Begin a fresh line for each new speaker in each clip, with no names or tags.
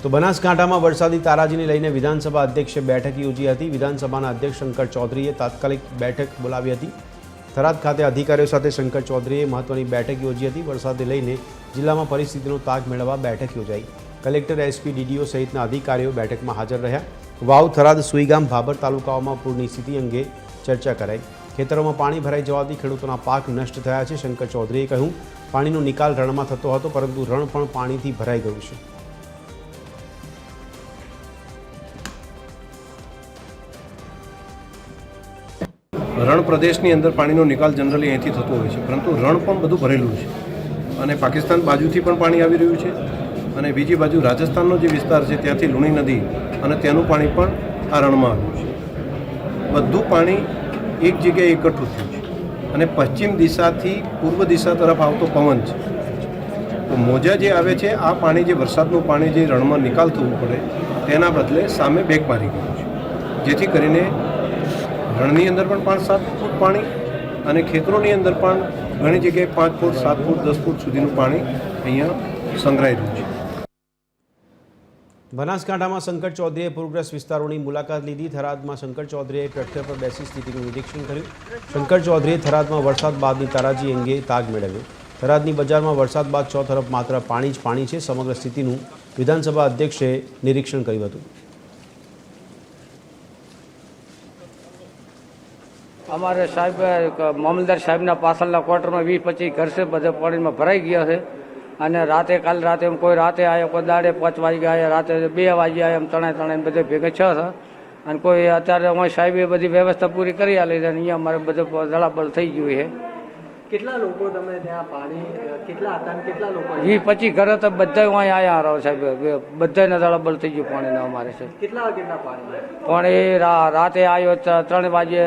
તો બનાસકાંઠામાં વરસાદી તારાજીને લઈને વિધાનસભા અધ્યક્ષે બેઠક યોજી હતી। વિધાનસભાના અધ્યક્ષ શંકર ચૌધરીએ તાત્કાલિક બેઠક બોલાવી હતી। થરાદ ખાતે અધિકારીઓ સાથે શંકર ચૌધરીએ મહત્વની બેઠક યોજી હતી। વરસાદને લઈને જિલ્લામાં પરિસ્થિતિનો તાગ મેળવવા બેઠક યોજાઈ। કલેક્ટર, એસપી, ડીડીઓ સહિતના અધિકારીઓ બેઠકમાં હાજર રહ્યા। વાવ, થરાદ, સુઈગામ, ભાભર તાલુકાઓમાં પૂરની સ્થિતિ અંગે ચર્ચા કરાઈ। ખેતરોમાં પાણી ભરાઈ જવાથી ખેડૂતોના પાક નષ્ટ થયા છે। શંકર ચૌધરીએ કહ્યું, પાણીનો નિકાલ રણમાં થતો હતો, પરંતુ રણ પણ પાણીથી ભરાઈ ગયું છે।
રણ પ્રદેશની અંદર પાણીનો નિકાલ જનરલી અહીંથી થતો હોય છે, પરંતુ રણ પણ બધું ભરેલું છે અને પાકિસ્તાન બાજુથી પણ પાણી આવી રહ્યું છે અને બીજી બાજુ રાજસ્થાનનો જે વિસ્તાર છે ત્યાંથી લુણી નદી અને તેનું પાણી પણ આ રણમાં આવ્યું છે। બધું પાણી એક જગ્યાએ એકઠું થયું છે અને પશ્ચિમ દિશાથી પૂર્વ દિશા તરફ આવતો પવન છે, તો મોજા જે આવે છે આ પાણી, જે વરસાદનું પાણી જે રણમાં નિકાલ થવું પડે તેના બદલે સામે બેક મારી ગયું છે, જેથી કરીને રણની અંદર પણ 5-7 ફૂટ પાણી અને ખેતરોની અંદર પણ ઘણી જગ્યાએ 5 ફૂટ, 7 ફૂટ, 10 ફૂટ સુધીનું પાણી અહીંયા સંગ્રહાઈ રહ્યું છે।
બનાસકાંઠામાં શંકર ચૌધરીએ પૂરગ્રસ્ત વિસ્તારોની મુલાકાત લીધી। થરાદમાં શંકર ચૌધરીએ ટ્રેક્ટર પર બેસી સ્થિતિનું નિરીક્ષણ કર્યું। શંકર ચૌધરીએ થરાદમાં વરસાદ બાદની તારાજી અંગે તાગ મેળવ્યો। થરાદની બજારમાં વરસાદ બાદ ચોતરફ માત્ર પાણી જ પાણી છે। સમગ્ર સ્થિતિનું વિધાનસભા અધ્યક્ષે નિરીક્ષણ કર્યું હતું।
અમારે સાહેબ મામલદાર સાહેબના પાછળના ક્વાર્ટરમાં 20-25 ઘર છે, બધા પાણીમાં ભરાઈ ગયા છે અને કાલ રાતે કોઈ રાતે આવ્યો, કોઈ દાડે 5 વાગે આવ્યા, રાતે 2 વાગે આવ્યા, એમ ત્રણે બધે ભેગા 6 છે અને કોઈ અત્યારે અમારી સાહેબે બધી વ્યવસ્થા પૂરી કરી આલી છે અને અહીંયા અમારે બધું જળાબળ થઈ ગયું છે।
કેટલા લોકો તમે ત્યાં પાણી કેટલા હતા અને કેટલા લોકો
20-25 ઘર હતા, બધા અહીં આવ્યા રહો સાહેબ, બધાને જળાબળ થઈ ગયું પાણીના અમારે છે।
કેટલા પાણી
રાતે આવ્યો 3 વાગે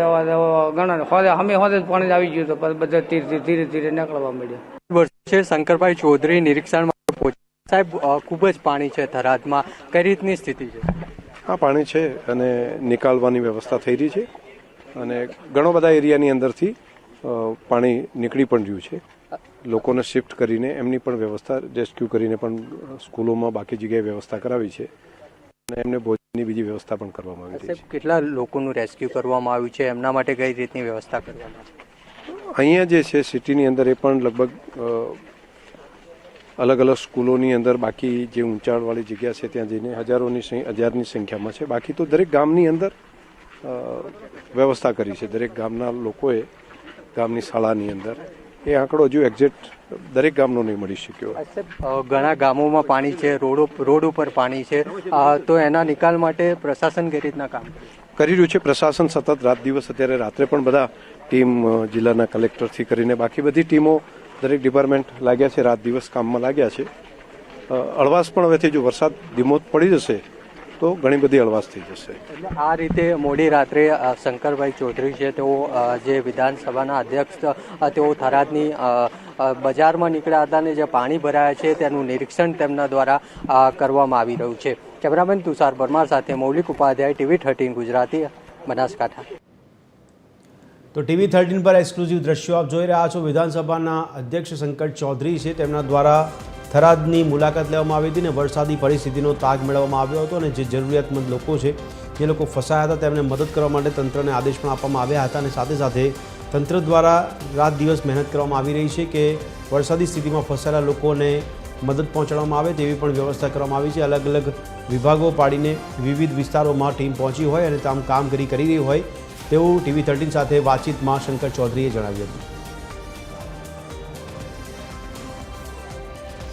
ગણા અમે હોદે જ પાણી આવી ગયું, તો બધા ધીરે ધીરે નીકળવા મળ્યા।
વર્ષે શંકરભાઈ ચૌધરી નિરીક્ષણમાં પહોંચ્યા। સાહેબ, ખૂબ જ પાણી છે થરાદમાં, કઈ રીતની સ્થિતિ છે?
આ પાણી છે અને નિકાલવાની વ્યવસ્થા થઈ રહી છે અને ઘણો બધા એરિયાની અંદરથી પાણી નીકળી પણ રહ્યું છે। લોકોને શિફ્ટ કરીને એમની પણ વ્યવસ્થા રેસ્ક્યુ કરીને પણ સ્કૂલોમાં બાકી જગ્યાએ વ્યવસ્થા કરાવી છે અને એમને ભોજનની બીજી વ્યવસ્થા પણ કરવામાં આવી રહી છે।
કેટલા લોકોનું રેસ્ક્યુ કરવામાં આવ્યું છે, એમના માટે કઈ રીતની વ્યવસ્થા કરવામાં આવી?
અહીંયા જે છે સિટીની અંદર એ પણ લગભગ અલગ અલગ સ્કૂલોની અંદર બાકી જે ઊંચાણવાળી જગ્યા છે ત્યાં જઈને હજારની સંખ્યામાં છે। બાકી તો દરેક ગામની અંદર વ્યવસ્થા કરી છે, દરેક ગામના લોકોએ ગામની શાળાની અંદર। એ આંકડો હજુ એક્ઝેક્ટ દરેક ગામનો નહીં મળી શક્યો।
ઘણા ગામોમાં પાણી છે, રોડ ઉપર પાણી છે, તો એના નિકાલ માટે પ્રશાસન કઈ રીતના કામ
કરી રહ્યું છે? પ્રશાસન સતત રાત દિવસ, અત્યારે રાત્રે પણ બધા ટીમ જિલ્લાના કલેક્ટરથી કરીને બાકી બધી ટીમો, દરેક ડિપાર્ટમેન્ટ લાગ્યા છે, રાત દિવસ કામમાં લાગ્યા છે। અળવાસ પણ હવેથી જો વરસાદ ધીમો પડી જશે તો ઘણી બધી અળવાસ થઈ જશે।
આ રીતે મોડી રાત્રે શંકરભાઈ ચૌધરી છે, તેઓ જે વિધાનસભાના અધ્યક્ષ, તેઓ થરાદની બજારમાં નીકળ્યા હતા અને જે પાણી ભરાયા છે તેનું નિરીક્ષણ તેમના દ્વારા કરવામાં આવી રહ્યું છે। કેમેરામેન તુષાર પરમાર સાથે મૌલિક ઉપાધ્યાય, TV13 ગુજરાતી, બનાસકાંઠા।
તો TV13 પર એક્સક્લુઝિવ દ્રશ્યો આપ જોઈ રહ્યા છો। વિધાનસભાના અધ્યક્ષ શંકર ચૌધરી છે, તેમના દ્વારા થરાદની મુલાકાત લેવામાં આવી હતી અને વરસાદી પરિસ્થિતિનો તાગ મેળવવામાં આવ્યો હતો અને જે જરૂરિયાતમંદ લોકો છે, જે લોકો ફસાયા હતા, તેમને મદદ કરવા માટે તંત્રને આદેશ પણ આપવામાં આવ્યા હતા અને સાથે સાથે તંત્ર દ્વારા રાત દિવસ મહેનત કરવામાં આવી રહી છે કે વરસાદી સ્થિતિમાં ફસાયેલા લોકોને મદદ પહોંચાડવામાં આવે તેવી પણ વ્યવસ્થા કરવામાં આવી છે। અલગ અલગ વિભાગો પાડીને વિવિધ વિસ્તારોમાં ટીમ પહોંચી હોય અને કામગીરી કરી રહી હોય તેવું TV13 સાથે વાતચીતમાં શંકર ચૌધરીએ જણાવ્યું હતું।